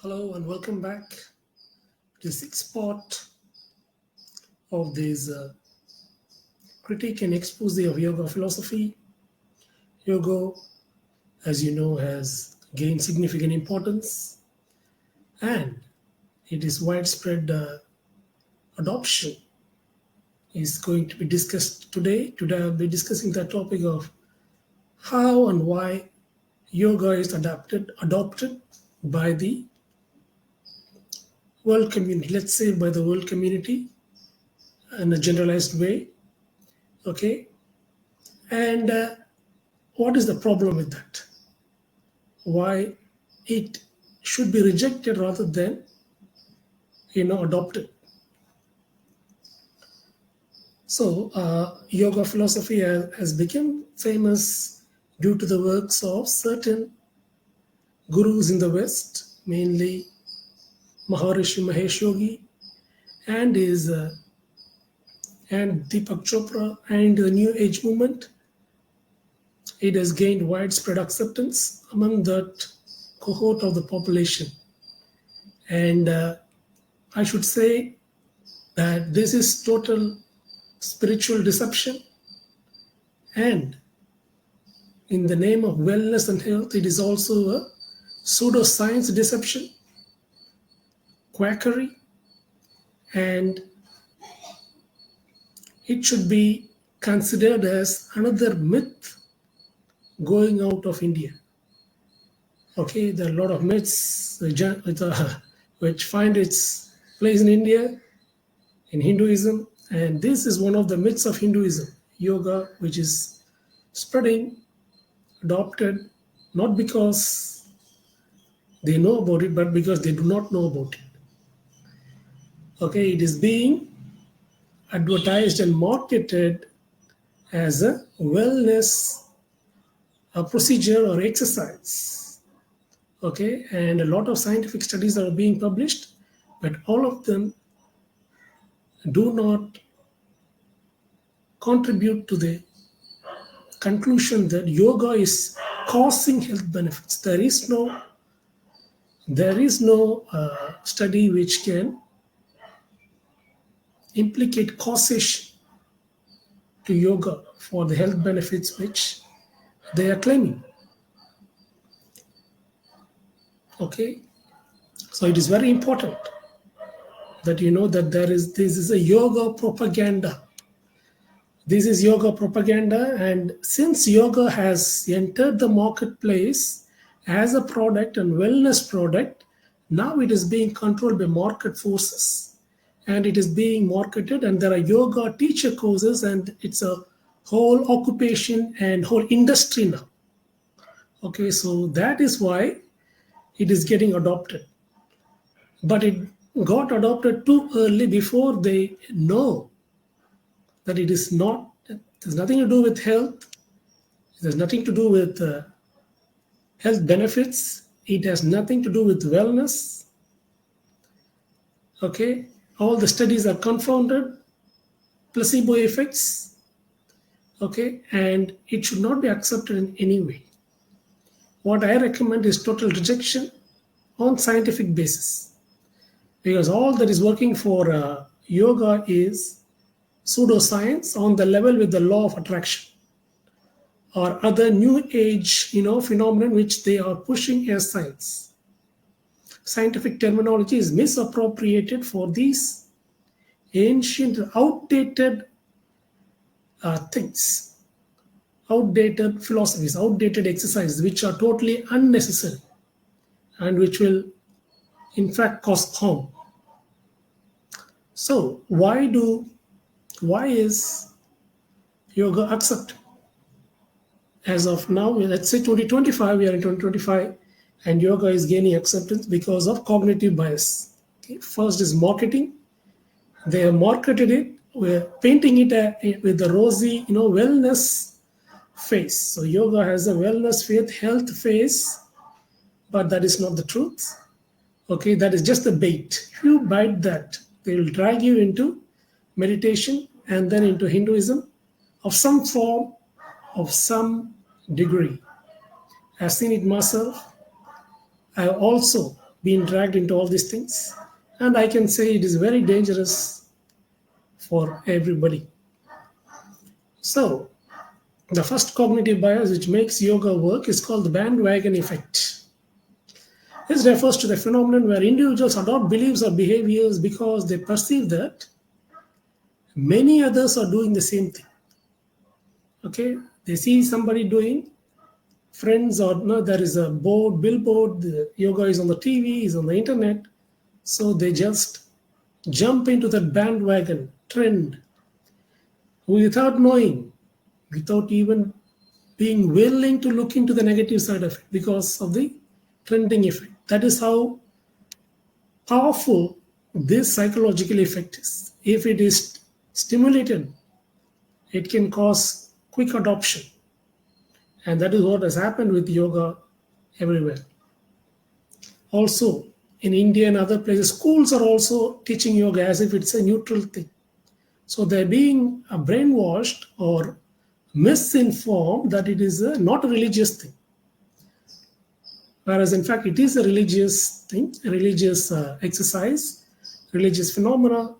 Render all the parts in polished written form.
Hello and welcome back to the sixth part of this critique and expose of yoga philosophy. Yoga, as you know, has gained significant importance and it is widespread adoption is going to be discussed today. Today I'll be discussing the topic of how and why yoga is adopted by the world community. Let's say by the world community in a generalized way. Okay, and what is the problem with that? Why it should be rejected rather than adopted? So yoga philosophy has become famous due to the works of certain gurus in the West, mainly Maharishi Mahesh Yogi and his and Deepak Chopra and the New Age movement. It has gained widespread acceptance among that cohort of the population, and I should say that this is total spiritual deception, and in the name of wellness and health, it is also a pseudoscience deception, quackery, and it should be considered as another myth going out of India. Okay, there are a lot of myths which find its place in India, in Hinduism, and this is one of the myths of Hinduism, yoga, which is spreading, adopted, not because they know about it, but because they do not know about it. Okay, it is being advertised and marketed as a wellness a procedure or exercise. Okay, and a lot of scientific studies are being published, but all of them do not contribute to the conclusion that yoga is causing health benefits. There is no study which can implicate causation to yoga for the health benefits which they are claiming. Okay, so it is very important that you know that this is a yoga propaganda. This is yoga propaganda, and since yoga has entered the marketplace as a product and wellness product, now it is being controlled by market forces, and it is being marketed, and there are yoga teacher courses, and it's a whole occupation and whole industry now. Okay, so that is why it is getting adopted, but it got adopted too early before they know that it is not, it has nothing to do with health, it has nothing to do with health benefits, it has nothing to do with wellness. Okay, all the studies are confounded, placebo effects. Okay, and it should not be accepted in any way. What I recommend is total rejection on scientific basis, because all that is working for yoga is pseudoscience on the level with the law of attraction or other new age phenomenon which they are pushing as science. Scientific terminology is misappropriated for these ancient outdated things, outdated philosophies, outdated exercises which are totally unnecessary and which will in fact cause harm. So why is yoga accepted? As of now, let's say 2025, we are in 2025, and yoga is gaining acceptance because of cognitive bias. Okay? First is marketing. They have marketed it, we're painting it with the rosy, wellness face. So yoga has a wellness faith, health face, but that is not the truth. Okay, that is just the bait. If you bite that, they will drag you into meditation and then into Hinduism of some form, of some degree. I've seen it myself. I have also being dragged into all these things. And I can say it is very dangerous for everybody. So, the first cognitive bias which makes yoga work is called the bandwagon effect. This refers to the phenomenon where individuals adopt beliefs or behaviors because they perceive that many others are doing the same thing. Okay, they see somebody doing, friends or no, there is a billboard, the yoga is on the TV, is on the internet, so they just jump into that bandwagon trend without knowing, without even being willing to look into the negative side of it because of the trending effect. That is how powerful this psychological effect is. If it is stimulated, it can cause quick adoption. And that is what has happened with yoga everywhere. Also, in India and other places, schools are also teaching yoga as if it's a neutral thing. So they're being brainwashed or misinformed that it is not a religious thing. Whereas in fact it is a religious thing, a religious exercise, religious phenomena,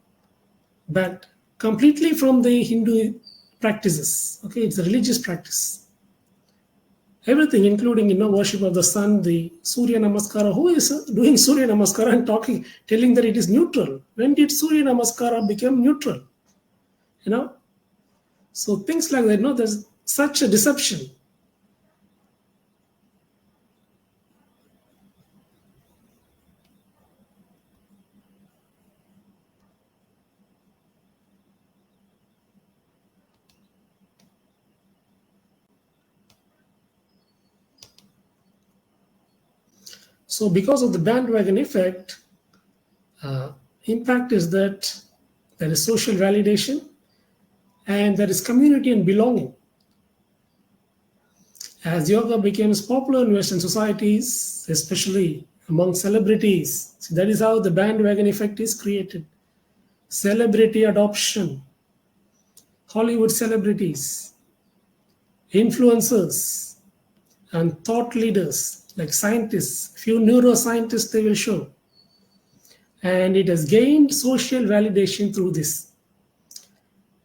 but completely from the Hindu practices. Okay, it's a religious practice. Everything, including worship of the sun, the Surya Namaskara. Who is doing Surya Namaskara and telling that it is neutral? When did Surya Namaskara become neutral? So things like that. There's such a deception. So because of the bandwagon effect, impact is that there is social validation and there is community and belonging. As yoga becomes popular in Western societies, especially among celebrities, so that is how the bandwagon effect is created. Celebrity adoption, Hollywood celebrities, influencers, and thought leaders like scientists, few neuroscientists they will show. And it has gained social validation through this.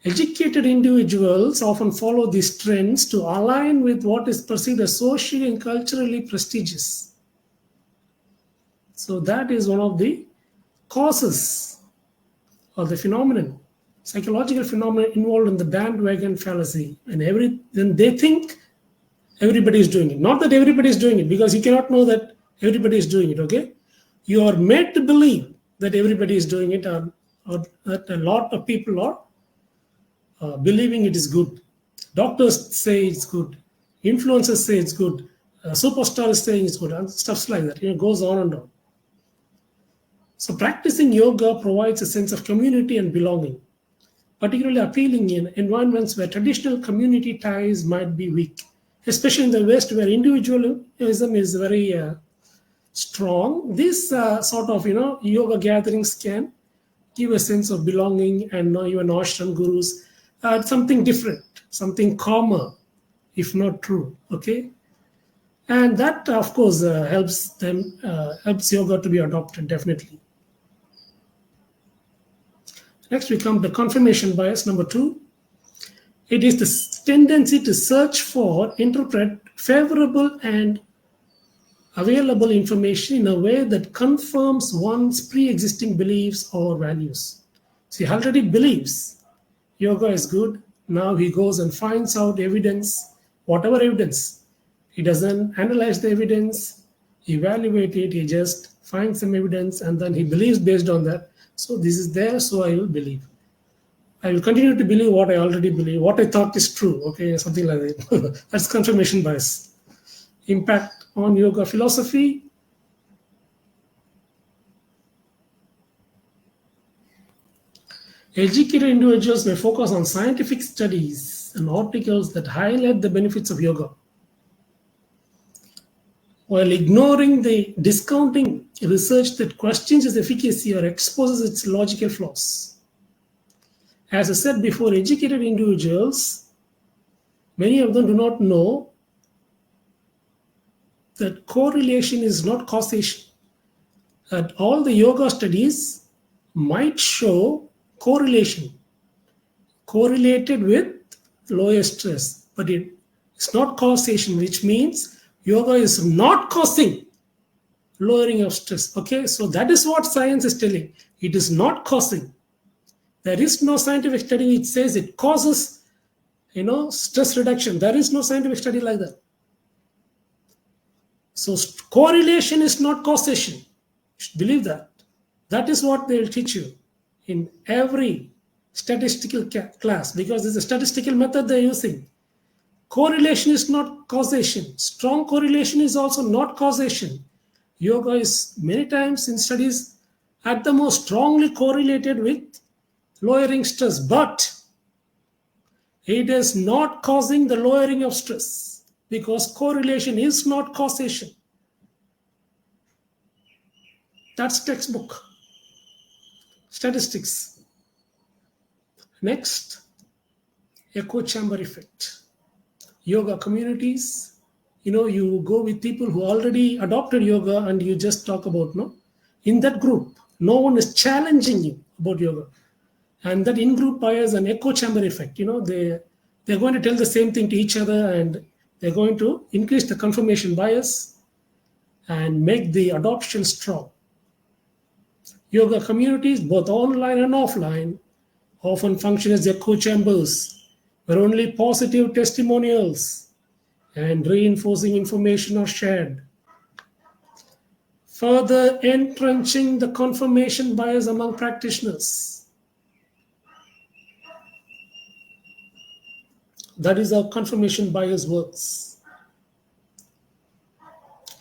Educated individuals often follow these trends to align with what is perceived as socially and culturally prestigious. So that is one of the causes of the phenomenon, psychological phenomenon involved in the bandwagon fallacy. And then they think everybody is doing it. Not that everybody is doing it, because you cannot know that everybody is doing it, okay? You are made to believe that everybody is doing it, or that a lot of people are believing it is good. Doctors say it's good. Influencers say it's good. Superstars saying it's good, and stuff like that. It goes on and on. So practicing yoga provides a sense of community and belonging, particularly appealing in environments where traditional community ties might be weak, especially in the West where individualism is very strong. These sort of yoga gatherings can give a sense of belonging, and even ashram gurus, something different, something calmer, if not true. Okay, and that of course helps yoga to be adopted definitely. Next we come to confirmation bias, number 2. It is the tendency to search for, interpret favorable and available information in a way that confirms one's pre-existing beliefs or values. So he already believes yoga is good. Now he goes and finds out evidence, whatever evidence. He doesn't analyze the evidence, evaluate it, he just finds some evidence and then he believes based on that. So this is there, so I will believe. I will continue to believe what I already believe, what I thought is true, okay, something like that. That's confirmation bias. Impact on yoga philosophy. Educated individuals may focus on scientific studies and articles that highlight the benefits of yoga, while ignoring the discounting research that questions its efficacy or exposes its logical flaws. As I said before, educated individuals, many of them do not know that correlation is not causation. that all the yoga studies might show correlation, correlated with lower stress, but it's not causation, which means yoga is not causing lowering of stress. Okay, so that is what science is telling. It is not causing. There is no scientific study which says it causes, stress reduction. There is no scientific study like that. So correlation is not causation. You should believe that. That is what they will teach you in every statistical class, because it's a statistical method they're using. Correlation is not causation. Strong correlation is also not causation. Yoga is many times in studies at the most strongly correlated with lowering stress, but it is not causing the lowering of stress, because correlation is not causation. That's textbook statistics. Next, echo chamber effect. Yoga communities, you go with people who already adopted yoga and you just talk about, no, in that group no one is challenging you about yoga, and that in-group bias and echo chamber effect, they're going to tell the same thing to each other, and they're going to increase the confirmation bias and make the adoption strong. Yoga communities, both online and offline, often function as echo chambers where only positive testimonials and reinforcing information are shared, further entrenching the confirmation bias among practitioners. That is how confirmation bias works.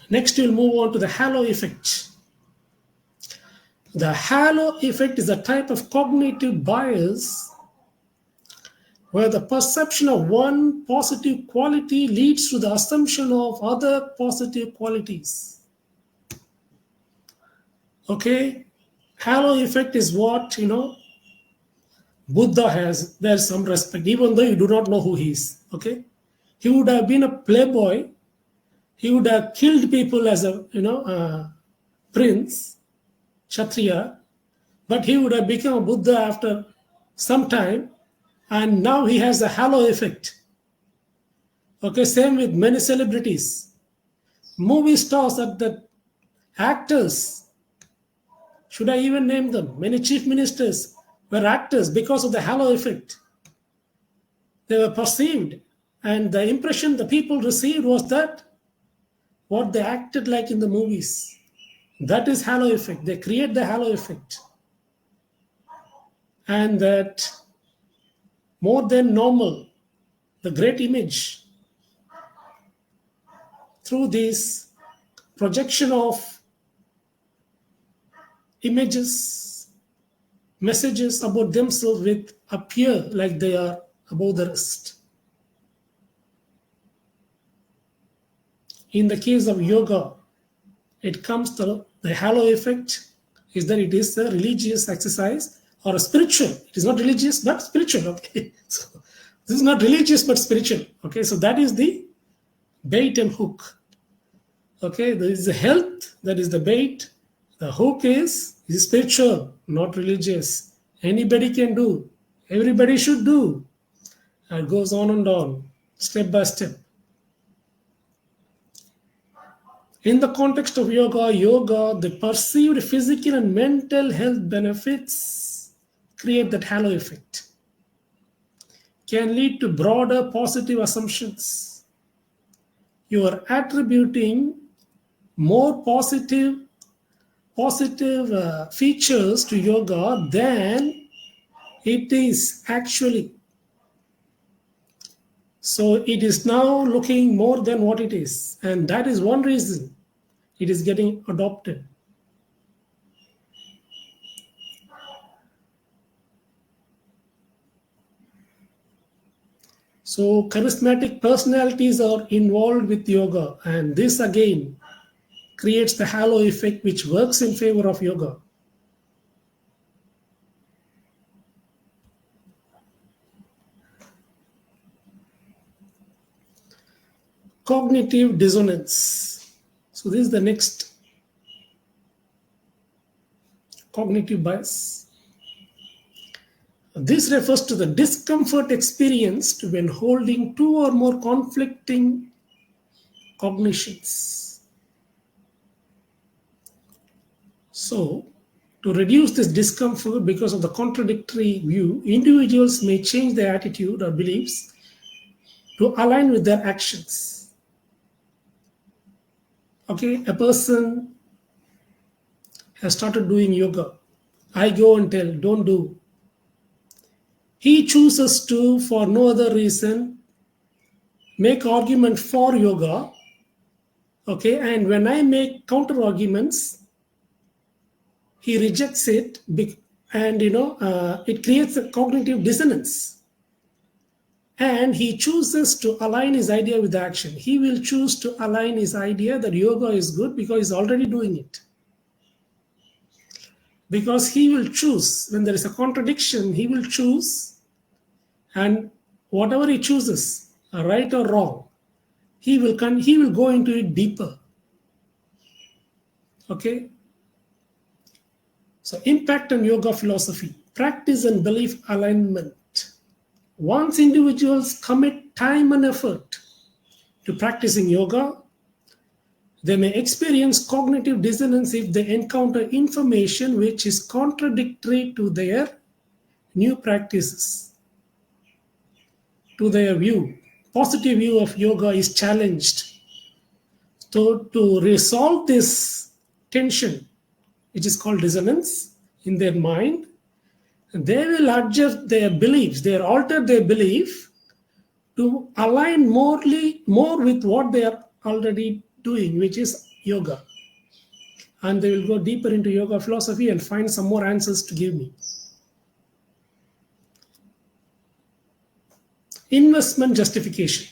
Next, we'll move on to the halo effect. The halo effect is a type of cognitive bias where the perception of one positive quality leads to the assumption of other positive qualities. Okay, halo effect is what, Buddha has. There's some respect, even though you do not know who he is. Okay, he would have been a playboy. He would have killed people as a prince, Kshatriya, but he would have become a Buddha after some time, and now he has a halo effect. Okay, same with many celebrities, movie stars, the actors. Should I even name them? Many chief ministers were actors because of the halo effect. They were perceived, and the impression the people received was that what they acted like in the movies. That is halo effect. They create the halo effect. And that more than normal, the great image, through this projection of images, messages about themselves with appear like they are above the rest. In the case of yoga, it comes to the halo effect is that it is a religious exercise or a spiritual. It is not religious but spiritual. Okay, so this is not religious but spiritual. Okay, so that is the bait and hook. Okay, there is the health, that is the bait. The hook is spiritual, not religious. Anybody can do. Everybody should do. And it goes on, step by step. In the context of yoga, the perceived physical and mental health benefits create that halo effect. Can lead to broader positive assumptions. You are attributing more positive features to yoga than it is actually. So it is now looking more than what it is, and that is one reason it is getting adopted. So charismatic personalities are involved with yoga, and this again creates the halo effect which works in favor of yoga. Cognitive dissonance. So this is the next cognitive bias. This refers to the discomfort experienced when holding two or more conflicting cognitions. So, to reduce this discomfort because of the contradictory view, individuals may change their attitude or beliefs to align with their actions. Okay, a person has started doing yoga. I go and tell, don't do. He chooses to, for no other reason, make argument for yoga. Okay, and when I make counter arguments, he rejects it, and it creates a cognitive dissonance. And he chooses to align his idea with the action. He will choose to align his idea that yoga is good because he's already doing it. Because he will choose, when there is a contradiction, he will choose, and whatever he chooses, right or wrong, he will go into it deeper. Okay? So impact on yoga philosophy, practice and belief alignment. Once individuals commit time and effort to practicing yoga, they may experience cognitive dissonance if they encounter information which is contradictory to their new practices. To their view, positive view of yoga is challenged. So to resolve this tension, which is called dissonance in their mind, they will adjust their beliefs, they alter their belief to align more with what they are already doing, which is yoga. And they will go deeper into yoga philosophy and find some more answers to give me. Investment justification.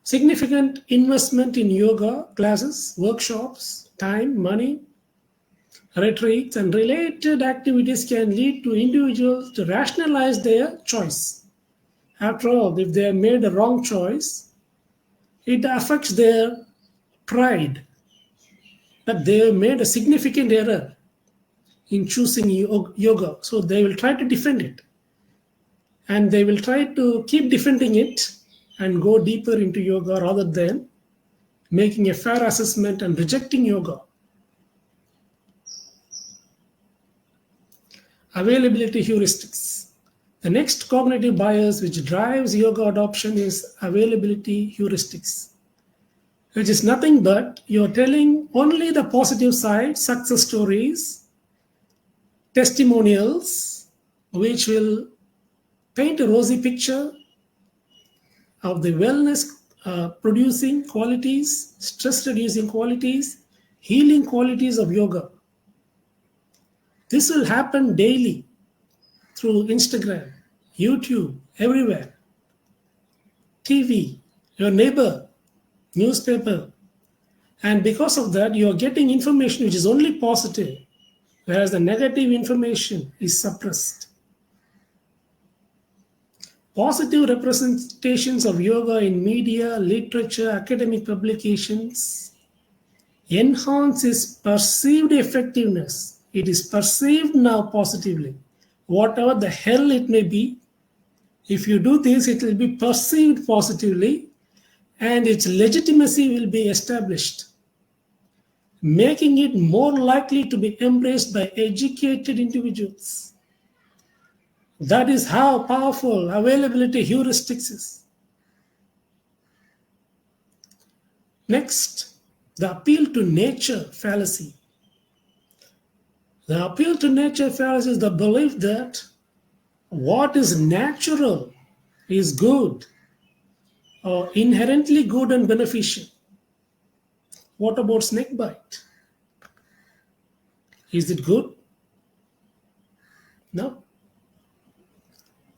Significant investment in yoga classes, workshops, time, money, retreats, and related activities can lead to individuals to rationalize their choice. After all, if they have made a wrong choice, it affects their pride that they have made a significant error in choosing yoga. So they will try to defend it. And they will try to keep defending it and go deeper into yoga rather than making a fair assessment and rejecting yoga. Availability heuristics. The next cognitive bias which drives yoga adoption is availability heuristics, which is nothing but you're telling only the positive side, success stories, testimonials, which will paint a rosy picture of the wellness producing qualities, stress reducing qualities, healing qualities of yoga. This will happen daily through Instagram, YouTube, everywhere, TV, your neighbor, newspaper. And because of that, you are getting information which is only positive, whereas the negative information is suppressed. Positive representations of yoga in media, literature, academic publications enhance its perceived effectiveness. It is perceived now positively. Whatever the hell it may be, if you do this, it will be perceived positively and its legitimacy will be established, making it more likely to be embraced by educated individuals. That is how powerful availability heuristics is. Next, the appeal to nature fallacy. The appeal to nature fallacy is the belief that what is natural is good or inherently good and beneficial. What about snake bite? Is it good? No.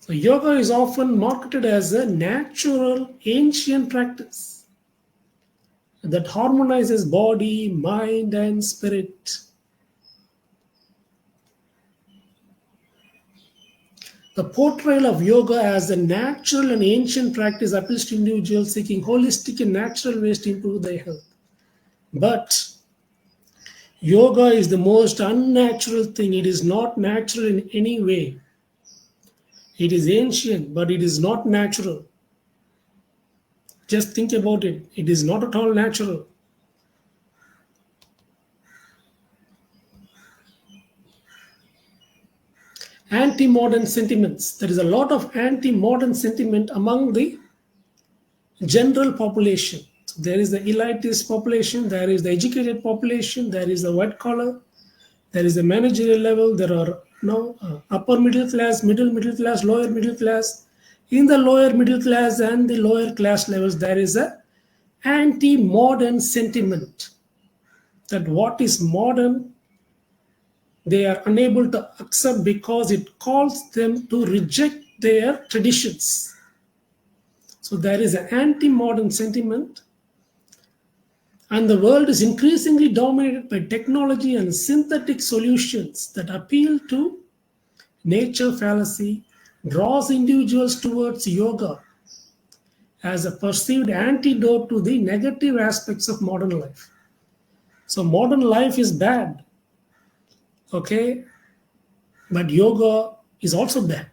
So yoga is often marketed as a natural ancient practice that harmonizes body, mind, and spirit. The portrayal of yoga as a natural and ancient practice appeals to individuals seeking holistic and natural ways to improve their health. But Yoga is the most unnatural thing. It is not natural in any way. It is ancient, but it is not natural. Just think about it. It is not at all natural. Anti-modern sentiments. There is a lot of anti-modern sentiment among the general population. So there is the elitist population, there is the educated population, there is the white collar, there is the managerial level, there are upper middle class, middle class, lower middle class. In the lower middle class and the lower class levels, there is a anti-modern sentiment that what is modern they are unable to accept because it calls them to reject their traditions. So there is an anti-modern sentiment, and the world is increasingly dominated by technology and synthetic solutions that appeal to nature fallacy, draws individuals towards yoga as a perceived antidote to the negative aspects of modern life. So modern life is bad, okay, but yoga is also bad.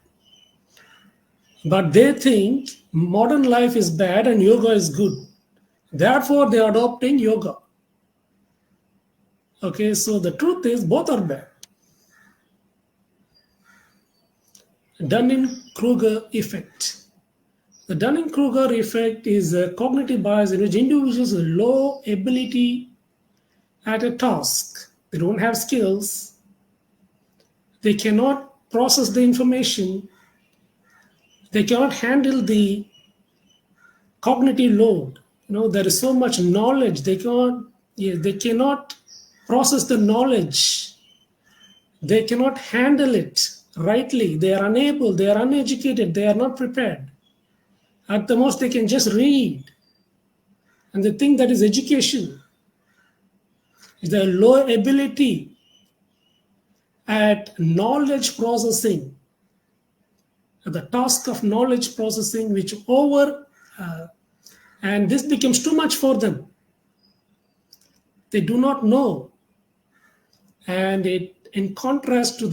But they think modern life is bad and yoga is good. Therefore, they are adopting yoga. Okay, so the truth is both are bad. Dunning-Kruger effect. The Dunning-Kruger effect is a cognitive bias in which individuals with low ability at a task, they don't have skills, they cannot process the information, they cannot handle the cognitive load. There is so much knowledge, they cannot process the knowledge, they cannot handle it rightly, they are unable, they are uneducated, they are not prepared. At the most they can just read, and they think that is education. Is the low ability at knowledge processing, at the task of knowledge processing, which and this becomes too much for them. They do not know, and it in contrast to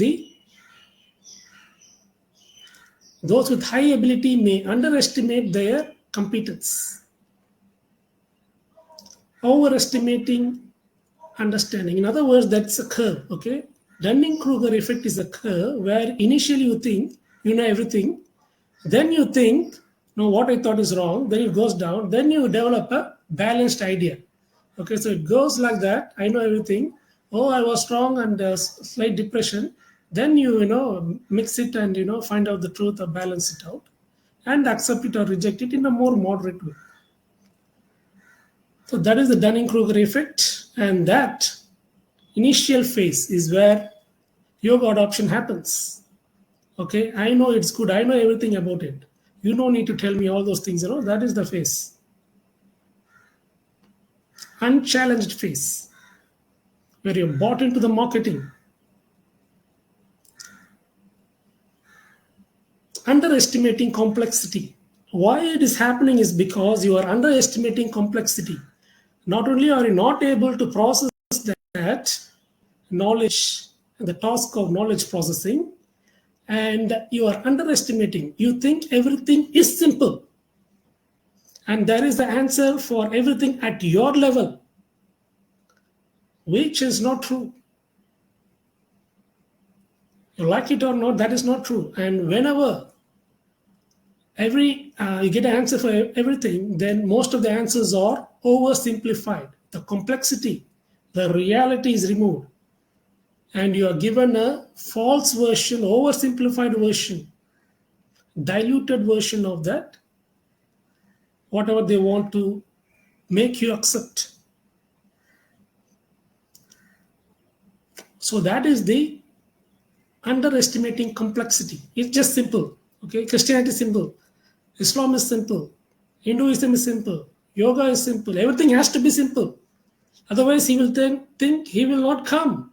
those with high ability may underestimate their competence, overestimating understanding. In other words, that's a curve. Okay, Dunning-Kruger effect is a curve where initially you think you know everything, then you think no, what I thought is wrong, then it goes down, then you develop a balanced idea. Okay, so it goes like that. I know everything. Oh, I was strong and slight depression. Then you mix it and find out the truth or balance it out, and accept it or reject it in a more moderate way. So that is the Dunning-Kruger effect, and that initial phase is where yoga adoption happens. Okay, I know it's good. I know everything about it. You don't need to tell me all those things. That is the phase. Unchallenged phase, where you're bought into the marketing. Underestimating complexity. Why it is happening is because you are underestimating complexity. Not only are you not able to process that knowledge, the task of knowledge processing, and you are underestimating. You think everything is simple, and there is the answer for everything at your level, which is not true. You like it or not, that is not true. And whenever you get an answer for everything, then most of the answers are oversimplified. The complexity, the reality is removed, and you are given a false version, oversimplified version, diluted version of that, whatever they want to make you accept. So that is the underestimating complexity. It's just simple. Okay, Christianity is simple, Islam is simple, Hinduism is simple, yoga is simple. Everything has to be simple. Otherwise, he will then think he will not come.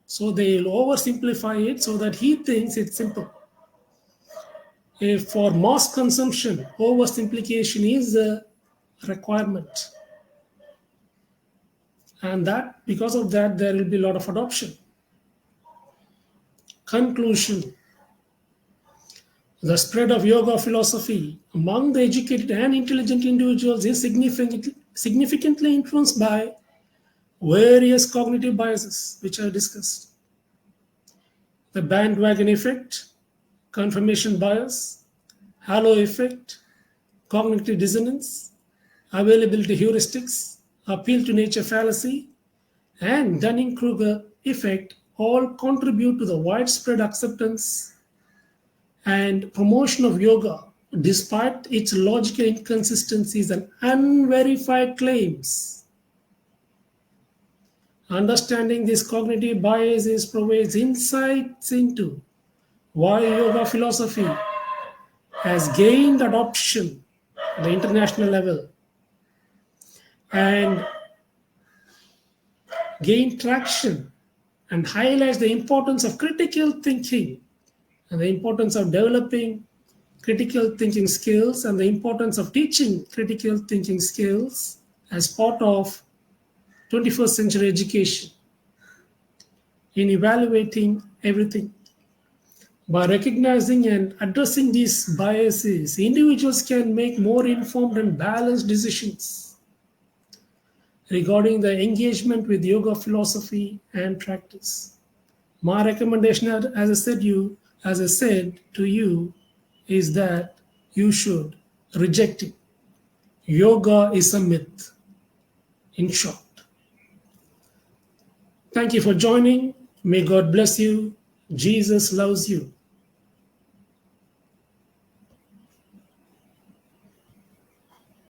So they will oversimplify it so that he thinks it's simple. If for mass consumption, oversimplification is a requirement. And that because of that, there will be a lot of adoption. Conclusion: the spread of yoga philosophy among the educated and intelligent individuals is significantly influenced by various cognitive biases, which I discussed. The bandwagon effect, confirmation bias, halo effect, cognitive dissonance, availability heuristics, appeal to nature fallacy, and Dunning-Kruger effect all contribute to the widespread acceptance and promotion of yoga despite its logical inconsistencies and unverified claims. Understanding this cognitive biases provides insights into why yoga philosophy has gained adoption at the international level and gained traction, and highlights the importance of critical thinking and the importance of developing critical thinking skills and the importance of teaching critical thinking skills as part of 21st century education in evaluating everything. By recognizing and addressing these biases, individuals can make more informed and balanced decisions regarding the engagement with yoga philosophy and practice. My recommendation, as I said to you, is that you should reject it. Yoga is a myth, in short. Thank you for joining. May God bless you. Jesus loves you.